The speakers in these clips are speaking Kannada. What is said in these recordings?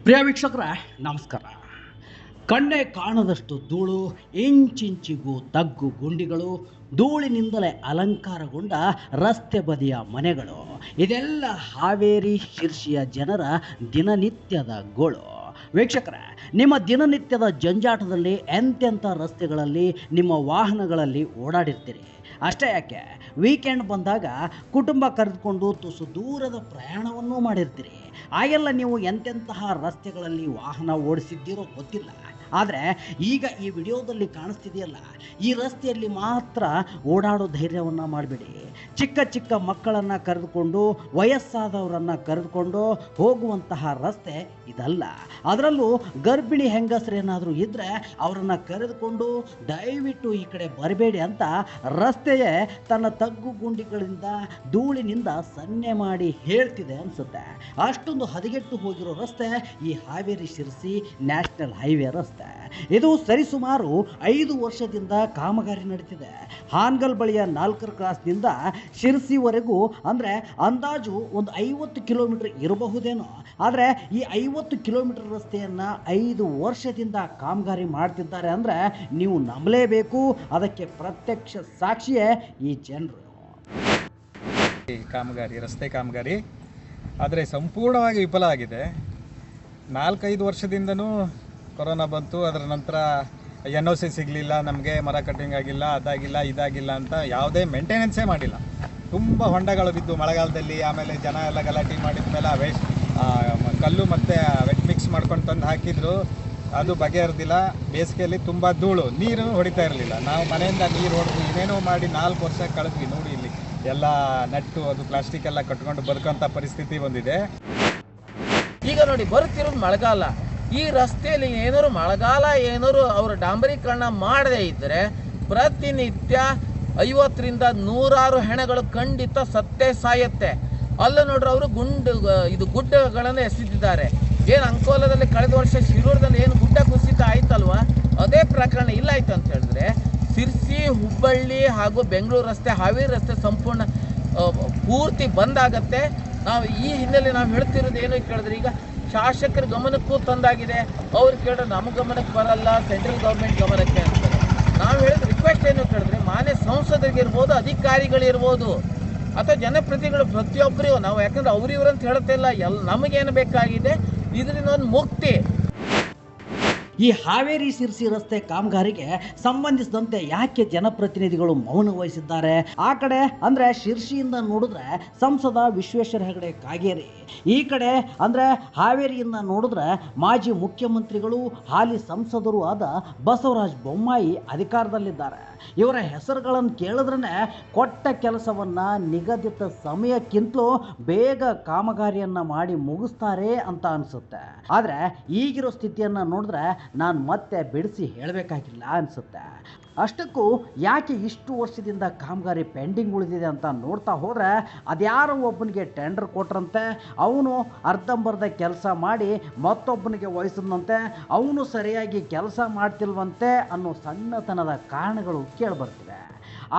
ಪ್ರಿಯ ವೀಕ್ಷಕರೇ ನಮಸ್ಕಾರ. ಕಣ್ಣೇ ಕಾಣದಷ್ಟು ಧೂಳು, ಇಂಚಿಂಚಿಗೂ ತಗ್ಗು ಗುಂಡಿಗಳು, ಧೂಳಿನಿಂದಲೇ ಅಲಂಕಾರಗೊಂಡ ರಸ್ತೆ ಬದಿಯ ಮನೆಗಳು, ಇದೆಲ್ಲ ಹಾವೇರಿ ಶಿರ್ಸಿಯ ಜನರ ದಿನನಿತ್ಯದ ಗೋಳು. ವೀಕ್ಷಕರೇ, ನಿಮ್ಮ ದಿನನಿತ್ಯದ ಜಂಜಾಟದಲ್ಲಿ ಎಂತೆಂಥ ರಸ್ತೆಗಳಲ್ಲಿ ನಿಮ್ಮ ವಾಹನಗಳಲ್ಲಿ ಓಡಾಡಿರ್ತೀರಿ. ಅಷ್ಟೇ ಯಾಕೆ, ವೀಕೆಂಡ್ ಬಂದಾಗ ಕುಟುಂಬ ಕರೆದುಕೊಂಡು ತುಸು ದೂರದ ಪ್ರಯಾಣವನ್ನೂ ಮಾಡಿರ್ತೀರಿ. ಆಗೆಲ್ಲ ನೀವು ಎಂತೆಂತಹ ರಸ್ತೆಗಳಲ್ಲಿ ವಾಹನ ಓಡಿಸಿದ್ದೀರೋ ಗೊತ್ತಿಲ್ಲ. ಆದರೆ ಈಗ ಈ ವಿಡಿಯೋದಲ್ಲಿ ಕಾಣಿಸ್ತಿದೆಯಲ್ಲ, ಈ ರಸ್ತೆಯಲ್ಲಿ ಮಾತ್ರ ಓಡಾಡೋ ಧೈರ್ಯವನ್ನು ಮಾಡಬೇಡಿ. ಚಿಕ್ಕ ಚಿಕ್ಕ ಮಕ್ಕಳನ್ನು ಕರೆದುಕೊಂಡು, ವಯಸ್ಸಾದವರನ್ನು ಕರೆದುಕೊಂಡು ಹೋಗುವಂತಹ ರಸ್ತೆ ಇದಲ್ಲ. ಅದರಲ್ಲೂ ಗರ್ಭಿಣಿ ಹೆಂಗಸರೇನಾದರೂ ಇದ್ದರೆ ಅವರನ್ನು ಕರೆದುಕೊಂಡು ದಯವಿಟ್ಟು ಈ ಕಡೆ ಬರಬೇಡಿ ಅಂತ ರಸ್ತೆಯೇ ತನ್ನ ತಗ್ಗು ಗುಂಡಿಗಳಿಂದ, ಧೂಳಿನಿಂದ ಸನ್ನೆ ಮಾಡಿ ಹೇಳ್ತಿದೆ ಅನಿಸುತ್ತೆ. ಅಷ್ಟೊಂದು ಹದಗೆಟ್ಟು ಹೋಗಿರೋ ರಸ್ತೆ ಈ ಹಾವೇರಿ ಶಿರ್ಸಿ ನ್ಯಾಷನಲ್ ಹೈವೇ ರಸ್ತೆ. ಇದು ಸರಿಸುಮಾರು 5 ವರ್ಷದಿಂದ ಕಾಮಗಾರಿ ನಡೀತಿದೆ. ಹಾನಗಲ್ ಬಳಿಯ 4ರ ಕ್ರಾಸ್ನಿಂದ ಶಿರ್ಸಿವರೆಗೂ ಅಂದರೆ ಅಂದಾಜು ಒಂದು 50 ಕಿಲೋಮೀಟರ್ ಇರಬಹುದೇನೋ. ಆದರೆ ಈ 50 ಕಿಲೋಮೀಟರ್ ರಸ್ತೆಯನ್ನು 5 ವರ್ಷದಿಂದ ಕಾಮಗಾರಿ ಮಾಡ್ತಿದ್ದಾರೆ ಅಂದರೆ ನೀವು ನಂಬಲೇಬೇಕು. ಅದಕ್ಕೆ ಪ್ರತ್ಯಕ್ಷ ಸಾಕ್ಷಿಯೇ ಈ ಜನರು. ಕಾಮಗಾರಿ, ರಸ್ತೆ ಕಾಮಗಾರಿ ಆದರೆ ಸಂಪೂರ್ಣವಾಗಿ ವಿಫಲ ಆಗಿದೆ. 4-5 ವರ್ಷದಿಂದನೂ ಕೊರೋನಾ ಬಂತು. ಅದರ ನಂತರ NOC ಸಿಗಲಿಲ್ಲ, ನಮಗೆ ಮರ ಕಟ್ಟಿಂಗ್ ಆಗಿಲ್ಲ, ಅದಾಗಿಲ್ಲ ಇದಾಗಿಲ್ಲ ಅಂತ ಯಾವುದೇ ಮೇಂಟೆನೆನ್ಸೇ ಮಾಡಿಲ್ಲ. ತುಂಬ ಹೊಂಡಗಳು ಬಿದ್ದು ಮಳೆಗಾಲದಲ್ಲಿ. ಆಮೇಲೆ ಜನ ಎಲ್ಲ ಗಲಾಟೆ ಮಾಡಿದ ಮೇಲೆ ಕಲ್ಲು ಮತ್ತು ವೆಟ್ ಮಿಕ್ಸ್ ಮಾಡ್ಕೊಂಡು ತಂದು ಹಾಕಿದ್ರು, ಅದು ಬಗೆಹರಿದಿಲ್ಲ. ಬೇಸಿಗೆಯಲ್ಲಿ ತುಂಬ ಧೂಳು, ನೀರು ಹೊಡಿತಾ ಇರಲಿಲ್ಲ. ನಾವು ಮನೆಯಿಂದ ನೀರು ಹೊಡೆದು ಏನೇನೋ ಮಾಡಿ 4 ವರ್ಷ ಕಳೆದ್ವಿ. ನೋಡಿ ಇಲ್ಲಿ ಎಲ್ಲ ನೆಟ್ಟು ಅದು ಪ್ಲಾಸ್ಟಿಕ್ ಎಲ್ಲ ಕಟ್ಕೊಂಡು ಬದುಕೋಂಥ ಪರಿಸ್ಥಿತಿ ಬಂದಿದೆ. ಈಗ ನೋಡಿ, ಬರುತ್ತಿರೋದು ಮಳೆಗಾಲ. ಈ ರಸ್ತೆಯಲ್ಲಿ ಏನಾದ್ರು ಮಳೆಗಾಲ ಏನಾದ್ರು ಅವರು ಡಾಂಬರೀಕರಣ ಮಾಡದೇ ಇದ್ದರೆ ಪ್ರತಿನಿತ್ಯ 50ರಿಂದ 100 ಹೆಣಗಳು ಖಂಡಿತ ಸತ್ತೇ ಸಾಯುತ್ತೆ. ಅಲ್ಲ ನೋಡ್ರಿ, ಅವರು ಗುಡ್ಡಗಳನ್ನು ಎಸೆದಿದ್ದಾರೆ. ಏನು ಅಂಕೋಲದಲ್ಲಿ ಕಳೆದ ವರ್ಷ ಶಿರೂರದಲ್ಲಿ ಏನು ಗುಡ್ಡ ಕುಸಿತ ಆಯ್ತಲ್ವ, ಅದೇ ಪ್ರಕರಣ ಇಲ್ಲ ಆಯ್ತು ಅಂತ ಹೇಳಿದ್ರೆ ಶಿರ್ಸಿ, ಹುಬ್ಬಳ್ಳಿ ಹಾಗೂ ಬೆಂಗಳೂರು ರಸ್ತೆ, ಹಾವೇರಿ ರಸ್ತೆ ಸಂಪೂರ್ಣ ಪೂರ್ತಿ ಬಂದಾಗತ್ತೆ. ನಾವು ಈ ಹಿನ್ನೆಲೆ ನಾವು ಹೇಳ್ತಿರೋದು ಏನು ಕೇಳಿದ್ರೆ, ಈಗ ಶಾಸಕರ ಗಮನಕ್ಕೂ ತಂದಾಗಿದೆ. ಅವ್ರು ಕೇಳಿದ್ರೆ ನಮ್ಮ ಗಮನಕ್ಕೆ ಬರಲ್ಲ, ಸೆಂಟ್ರಲ್ ಗೌರ್ಮೆಂಟ್ ಗಮನಕ್ಕೆ ಅಂತಾರೆ. ನಾವು ಹೇಳಿದ ರಿಕ್ವೆಸ್ಟ್ ಏನು ಕೇಳಿದ್ರೆ, ಮಾನ್ಯ ಸಂಸದರಿಗಿರ್ಬೋದು, ಅಧಿಕಾರಿಗಳಿರ್ಬೋದು ಅಥವಾ ಜನಪ್ರತಿನಿಧಿಗಳು ಪ್ರತಿಯೊಬ್ಬರಿಗೂ ನಾವು, ಯಾಕಂದ್ರೆ ಅವ್ರಿವ್ರಂತ ಹೇಳ್ತಾ ಇಲ್ಲ, ನಮಗೇನು ಬೇಕಾಗಿದೆ ಇದರಿಂದ ಒಂದು ಮುಕ್ತಿ. ಈ ಹಾವೇರಿ ಶಿರ್ಸಿ ರಸ್ತೆ ಕಾಮಗಾರಿಗೆ ಸಂಬಂಧಿಸಿದಂತೆ ಯಾಕೆ ಜನಪ್ರತಿನಿಧಿಗಳು ಮೌನ ವಹಿಸಿದ್ದಾರೆ? ಆ ಕಡೆ ಅಂದರೆ ಶಿರ್ಸಿಯಿಂದ ನೋಡಿದ್ರೆ ಸಂಸದ ವಿಶ್ವೇಶ್ವರ ಹೆಗಡೆ ಕಾಗೇರಿ, ಈ ಕಡೆ ಅಂದರೆ ಹಾವೇರಿಯಿಂದ ನೋಡಿದ್ರೆ ಮಾಜಿ ಮುಖ್ಯಮಂತ್ರಿಗಳು, ಹಾಲಿ ಸಂಸದರು ಆದ ಬಸವರಾಜ ಬೊಮ್ಮಾಯಿ ಅಧಿಕಾರದಲ್ಲಿದ್ದಾರೆ. ಇವರ ಹೆಸರುಗಳನ್ನು ಕೇಳಿದ್ರೆ ಕೊಟ್ಟ ಕೆಲಸವನ್ನು ನಿಗದಿತ ಸಮಯಕ್ಕಿಂತಲೂ ಬೇಗ ಕಾಮಗಾರಿಯನ್ನು ಮಾಡಿ ಮುಗಿಸ್ತಾರೆ ಅಂತ ಅನಿಸುತ್ತೆ. ಆದರೆ ಈಗಿರೋ ಸ್ಥಿತಿಯನ್ನು ನೋಡಿದ್ರೆ ನಾನು ಮತ್ತೆ ಬಿಡಿಸಿ ಹೇಳಬೇಕಾಗಿಲ್ಲ ಅನಿಸುತ್ತೆ. ಅಷ್ಟಕ್ಕೂ ಯಾಕೆ ಇಷ್ಟು ವರ್ಷದಿಂದ ಕಾಮಗಾರಿ ಪೆಂಡಿಂಗ್ ಉಳಿದಿದೆ ಅಂತ ನೋಡ್ತಾ ಹೋದರೆ, ಅದ್ಯಾರೋ ಒಬ್ಬನಿಗೆ ಟೆಂಡರ್ ಕೊಟ್ರಂತೆ, ಅವನು ಅರ್ಧಂಬರ್ಧ ಕೆಲಸ ಮಾಡಿ ಮತ್ತೊಬ್ಬನಿಗೆ ವಹಿಸಿದಂತೆ, ಅವನು ಸರಿಯಾಗಿ ಕೆಲಸ ಮಾಡ್ತಿಲ್ವಂತೆ ಅನ್ನೋ ಸಣ್ಣತನದ ಕಾರಣಗಳು ಕೇಳಿಬರ್ತಿವೆ.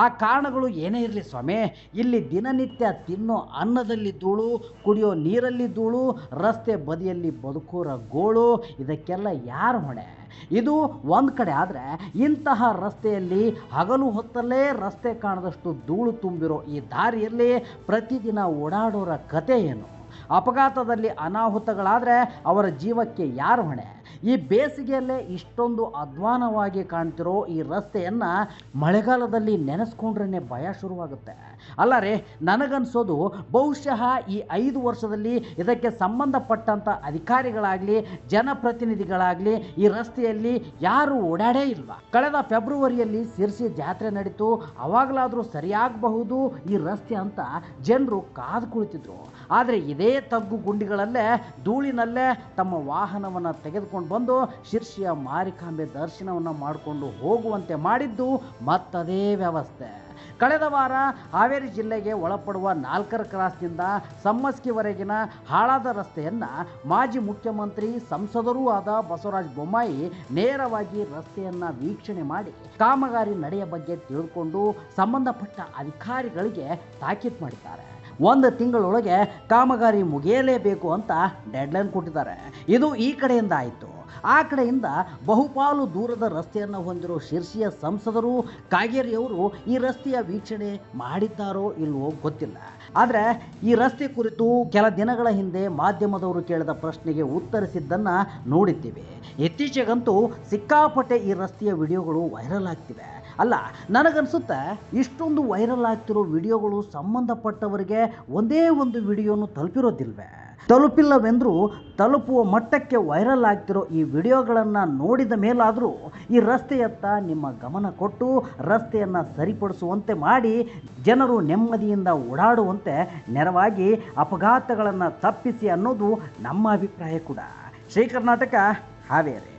ಆ ಕಾರಣಗಳು ಏನೇ ಇರಲಿ ಸ್ವಾಮಿ, ಇಲ್ಲಿ ದಿನನಿತ್ಯ ತಿನ್ನೋ ಅನ್ನದಲ್ಲಿ ಧೂಳು, ಕುಡಿಯೋ ನೀರಲ್ಲಿ ಧೂಳು, ರಸ್ತೆ ಬದಿಯಲ್ಲಿ ಬದುಕೋರ ಗೋಳು, ಇದಕ್ಕೆಲ್ಲ ಯಾರು ಹೊಣೆ? ಇದು ಒಂದು ಕಡೆ ಆದರೆ, ಇಂತಹ ರಸ್ತೆಯಲ್ಲಿ ಹಗಲು ಹೊತ್ತಲ್ಲೇ ರಸ್ತೆ ಕಾಣದಷ್ಟು ಧೂಳು ತುಂಬಿರೋ ಈ ದಾರಿಯಲ್ಲಿ ಪ್ರತಿದಿನ ಓಡಾಡೋರ ಕತೆ ಏನು? ಅಪಘಾತದಲ್ಲಿ ಅನಾಹುತಗಳಾದರೆ ಅವರ ಜೀವಕ್ಕೆ ಯಾರು ಹೊಣೆ? ಈ ಬೇಸಿಗೆಯಲ್ಲೇ ಇಷ್ಟೊಂದು ಅಧ್ವಾನವಾಗಿ ಕಾಣ್ತಿರೋ ಈ ರಸ್ತೆಯನ್ನು ಮಳೆಗಾಲದಲ್ಲಿ ನೆನೆಸ್ಕೊಂಡ್ರೇ ಭಯ ಶುರುವಾಗುತ್ತೆ. ಅಲ್ಲ ರೀ, ನನಗನ್ಸೋದು ಬಹುಶಃ ಈ 5 ವರ್ಷದಲ್ಲಿ ಇದಕ್ಕೆ ಸಂಬಂಧಪಟ್ಟಂಥ ಅಧಿಕಾರಿಗಳಾಗಲಿ, ಜನಪ್ರತಿನಿಧಿಗಳಾಗಲಿ ಈ ರಸ್ತೆಯಲ್ಲಿ ಯಾರೂ ಓಡಾಡೇ ಇಲ್ವಾ? ಕಳೆದ ಫೆಬ್ರವರಿಯಲ್ಲಿ ಶಿರ್ಸಿ ಜಾತ್ರೆ ನಡೀತು, ಅವಾಗಲಾದರೂ ಸರಿಯಾಗಬಹುದು ಈ ರಸ್ತೆ ಅಂತ ಜನರು ಕಾದು ಕುಳಿತಿದ್ರು. ಆದರೆ ಇದೇ ತಗ್ಗು ಗುಂಡಿಗಳಲ್ಲೇ, ಧೂಳಿನಲ್ಲೇ ತಮ್ಮ ವಾಹನವನ್ನು ತೆಗೆದುಕೊಂಡು ಬಂದು ಶಿರ್ಸಿಯ ಮಾರಿಕಾಂಬೆ ದರ್ಶನವನ್ನು ಮಾಡಿಕೊಂಡು ಹೋಗುವಂತೆ ಮಾಡಿದ್ದು ಮತ್ತದೇ ವ್ಯವಸ್ಥೆ. ಕಳೆದ ವಾರ ಹಾವೇರಿ ಜಿಲ್ಲೆಗೆ ಒಳಪಡುವ 4ರ ಕ್ರಾಸ್ನಿಂದ ಸಮ್ಮಸ್ಕಿವರೆಗಿನ ಹಾಳಾದ ರಸ್ತೆಯನ್ನು ಮಾಜಿ ಮುಖ್ಯಮಂತ್ರಿ, ಸಂಸದರೂ ಆದ ಬಸವರಾಜ ಬೊಮ್ಮಾಯಿ ನೇರವಾಗಿ ರಸ್ತೆಯನ್ನು ವೀಕ್ಷಣೆ ಮಾಡಿ ಕಾಮಗಾರಿ ನಡೆಯ ಬಗ್ಗೆ ತಿಳಿದುಕೊಂಡು ಸಂಬಂಧಪಟ್ಟ ಅಧಿಕಾರಿಗಳಿಗೆ ತಾಕೀತು ಮಾಡಿದ್ದಾರೆ. 1 ತಿಂಗಳೊಳಗೆ ಕಾಮಗಾರಿ ಮುಗಿಯಲೇಬೇಕು ಅಂತ ಡೆಡ್ಲೈನ್ ಕೊಟ್ಟಿದ್ದಾರೆ. ಇದು ಈ ಕಡೆಯಿಂದ ಆಯಿತು. ಆ ಕಡೆಯಿಂದ ಬಹುಪಾಲು ದೂರದ ರಸ್ತೆಯನ್ನು ಹೊಂದಿರೋ ಶಿರ್ಸಿಯ ಸಂಸದರು ಕಾಗೇರಿಯವರು ಈ ರಸ್ತೆಯ ವೀಕ್ಷಣೆ ಮಾಡಿದ್ದಾರೋ ಇಲ್ವೋ ಗೊತ್ತಿಲ್ಲ. ಆದರೆ ಈ ರಸ್ತೆ ಕುರಿತು ಕೆಲ ದಿನಗಳ ಹಿಂದೆ ಮಾಧ್ಯಮದವರು ಕೇಳಿದ ಪ್ರಶ್ನೆಗೆ ಉತ್ತರಿಸಿದ್ದನ್ನು ನೋಡಿದ್ದೀವಿ. ಇತ್ತೀಚೆಗಂತೂ ಸಿಕ್ಕಾಪಟ್ಟೆ ಈ ರಸ್ತೆಯ ವಿಡಿಯೋಗಳು ವೈರಲ್ ಆಗ್ತಿವೆ. ಅಲ್ಲ, ನನಗನ್ಸುತ್ತೆ ಇಷ್ಟೊಂದು ವೈರಲ್ ಆಗ್ತಿರೋ ವಿಡಿಯೋಗಳು ಸಂಬಂಧಪಟ್ಟವರಿಗೆ ಒಂದೇ ಒಂದು ವಿಡಿಯೋನು ತಲುಪಿರೋದಿಲ್ವೇ? ತಲುಪಿಲ್ಲವೆಂದರೂ ತಲುಪುವ ಮಟ್ಟಕ್ಕೆ ವೈರಲ್ ಆಗ್ತಿರೋ ಈ ವಿಡಿಯೋಗಳನ್ನು ನೋಡಿದ ಮೇಲಾದರೂ ಈ ರಸ್ತೆಯತ್ತ ನಿಮ್ಮ ಗಮನ ಕೊಟ್ಟು ರಸ್ತೆಯನ್ನು ಸರಿಪಡಿಸುವಂತೆ ಮಾಡಿ ಜನರು ನೆಮ್ಮದಿಯಿಂದ ಓಡಾಡುವಂತೆ ನೆರವಾಗಿ ಅಪಘಾತಗಳನ್ನು ತಪ್ಪಿಸಿ ಅನ್ನೋದು ನಮ್ಮ ಅಭಿಪ್ರಾಯ ಕೂಡ. ಶ್ರೀ ಕರ್ನಾಟಕ, ಹಾವೇರಿ.